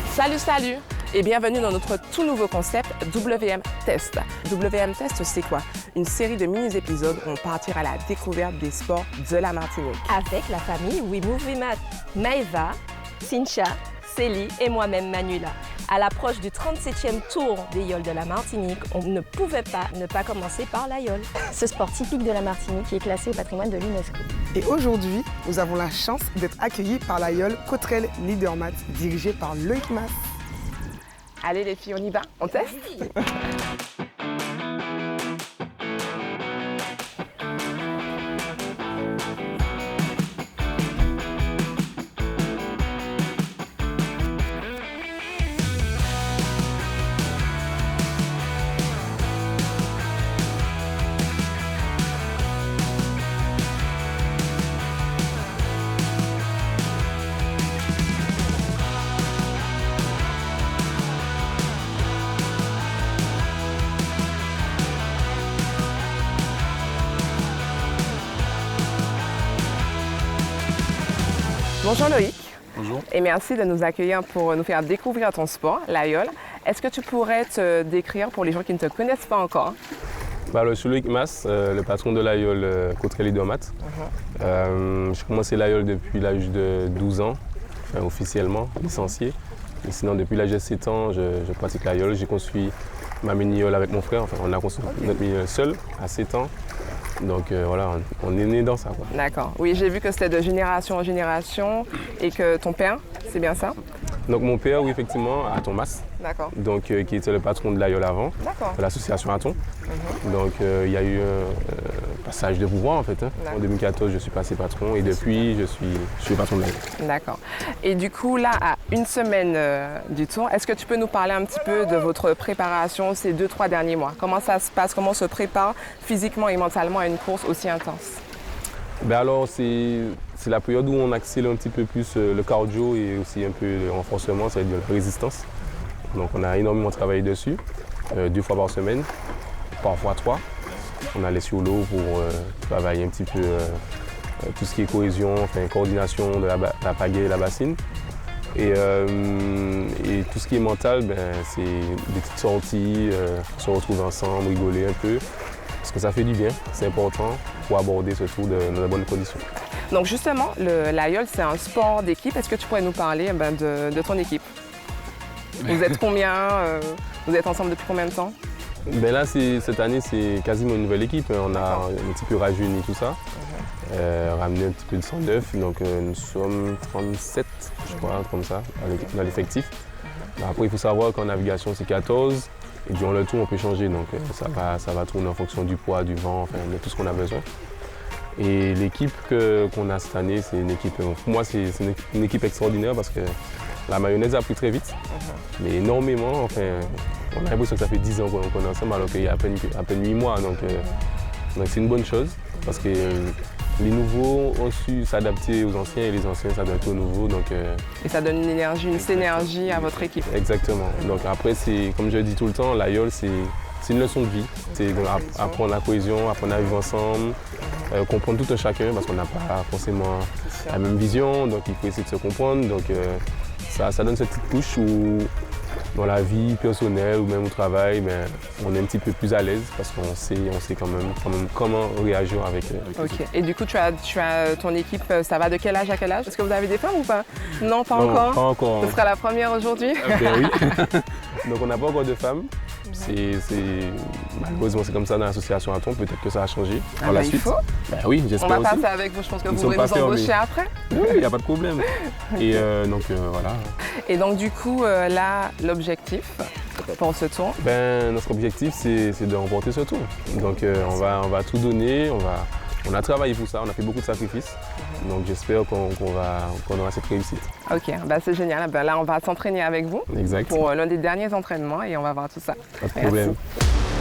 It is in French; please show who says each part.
Speaker 1: Salut et bienvenue dans notre tout nouveau concept WM Test. WM Test, c'est quoi? Une série de mini-épisodes où on partira à la découverte des sports de la Martinique.
Speaker 2: Avec la famille We Move We Mat, Maëva, Cynthia, Célie et moi-même Manuela. À l'approche du 37e tour des Yoles de la Martinique, on ne pouvait pas ne pas commencer par la Yole. Ce sport typique de la Martinique qui est classé au patrimoine de l'UNESCO.
Speaker 3: Et aujourd'hui, nous avons la chance d'être accueillis par la Yole Cotterelle Leadermat, dirigée par Loïc Mas.
Speaker 1: Allez les filles, on y va? On teste? Bonjour Loïc.
Speaker 4: Bonjour.
Speaker 1: Et merci de nous accueillir pour nous faire découvrir ton sport, la Yole. Est-ce que tu pourrais te décrire pour les gens qui ne te connaissent pas encore?
Speaker 4: Je suis Loïc Mas, le patron de la Yole Cotterelle Leadermat. J'ai commencé la Yole depuis l'âge de 12 ans, enfin, officiellement, licencié. Et sinon, depuis l'âge de 7 ans, je pratique la Yole. J'ai construit ma mini-Yole avec mon frère. Enfin, on a construit notre mini-Yole seul à 7 ans. Donc voilà, on est né dans ça.
Speaker 1: D'accord. Oui, j'ai vu que c'était de génération en génération et que ton père, c'est bien ça?
Speaker 4: Donc mon père, oui, effectivement, Aton Mas.
Speaker 1: D'accord.
Speaker 4: Donc qui était le patron de la Yole avant, de l'association Aton. Donc il y a eu un passage de pouvoir en fait. En 2014, je suis passé patron et depuis, je suis patron de la Yole.
Speaker 1: D'accord. Et du coup, là, à une semaine du tour, est-ce que tu peux nous parler un petit peu de votre préparation ces 2-3 derniers mois? Comment ça se passe? Comment on se prépare physiquement et mentalement à une course aussi intense?
Speaker 4: Alors, c'est la période où on accélère un petit peu plus le cardio et aussi un peu le renforcement, c'est-à-dire la résistance. Donc on a énormément travaillé dessus, 2 fois par semaine, parfois 3. On allait sur l'eau pour travailler un petit peu tout ce qui est cohésion, enfin, coordination de la pagaie et la bassine. Et tout ce qui est mental, c'est des petites sorties, se retrouver ensemble, rigoler un peu. Parce que ça fait du bien, c'est important pour aborder ce tour dans de bonnes conditions.
Speaker 1: Donc justement, la Yole, c'est un sport d'équipe. Est-ce que tu pourrais nous parler de ton équipe? Vous êtes combien? Vous êtes ensemble depuis combien de temps?
Speaker 4: Là, cette année, c'est quasiment une nouvelle équipe. On a un petit peu rajeuni tout ça, ramené un petit peu de 109. Donc nous sommes 37, je crois, comme ça, dans l'effectif. Après, il faut savoir qu'en navigation, c'est 14. Et durant le tour, on peut changer, donc ça va tourner en fonction du poids, du vent, enfin, de tout ce qu'on a besoin. Et l'équipe qu'on a cette année, c'est une équipe, pour moi, c'est une équipe extraordinaire parce que la mayonnaise a pris très vite, mais énormément. Enfin, on a l'impression que ça fait 10 ans qu'on est ensemble, alors qu'il y a à peine 8 mois. Donc c'est une bonne chose parce que les nouveaux ont su s'adapter aux anciens et les anciens s'adapter aux nouveaux.
Speaker 1: Et ça donne une énergie, une synergie à votre équipe.
Speaker 4: Exactement. Donc après, comme je le dis tout le temps, la Yole, c'est une leçon de vie. C'est apprendre la cohésion, apprendre à vivre ensemble, comprendre tout un chacun parce qu'on n'a pas forcément la même vision. Donc il faut essayer de se comprendre. Donc ça donne cette petite touche où dans la vie personnelle ou même au travail, on est un petit peu plus à l'aise parce qu'on sait quand même comment réagir avec
Speaker 1: Ok. Et du coup, tu as ton équipe, ça va de quel âge à quel âge? Est-ce que vous avez des femmes ou pas? Non, pas encore.
Speaker 4: Pas encore.
Speaker 1: Ce sera la première aujourd'hui.
Speaker 4: Oui. Donc on n'a pas encore de femmes. Malheureusement, c'est comme ça dans l'association Aton. Peut-être que ça va changer par la suite.
Speaker 1: Il faut.
Speaker 4: Oui, j'espère aussi.
Speaker 1: On va passer avec vous. Je pense que vous pourrez
Speaker 4: pas
Speaker 1: nous embaucher après.
Speaker 4: Oui, il n'y a pas de problème. Et donc voilà.
Speaker 1: Et donc du coup, là, l'objectif pour ce tour?
Speaker 4: Notre objectif, c'est de remporter ce tour. Donc on va tout donner. On a travaillé pour ça, on a fait beaucoup de sacrifices. Donc j'espère qu'on aura cette réussite.
Speaker 1: Ok, c'est génial. Là, on va s'entraîner avec vous
Speaker 4: pour
Speaker 1: l'un des derniers entraînements et on va voir tout ça.
Speaker 4: Pas de problème.
Speaker 1: Merci.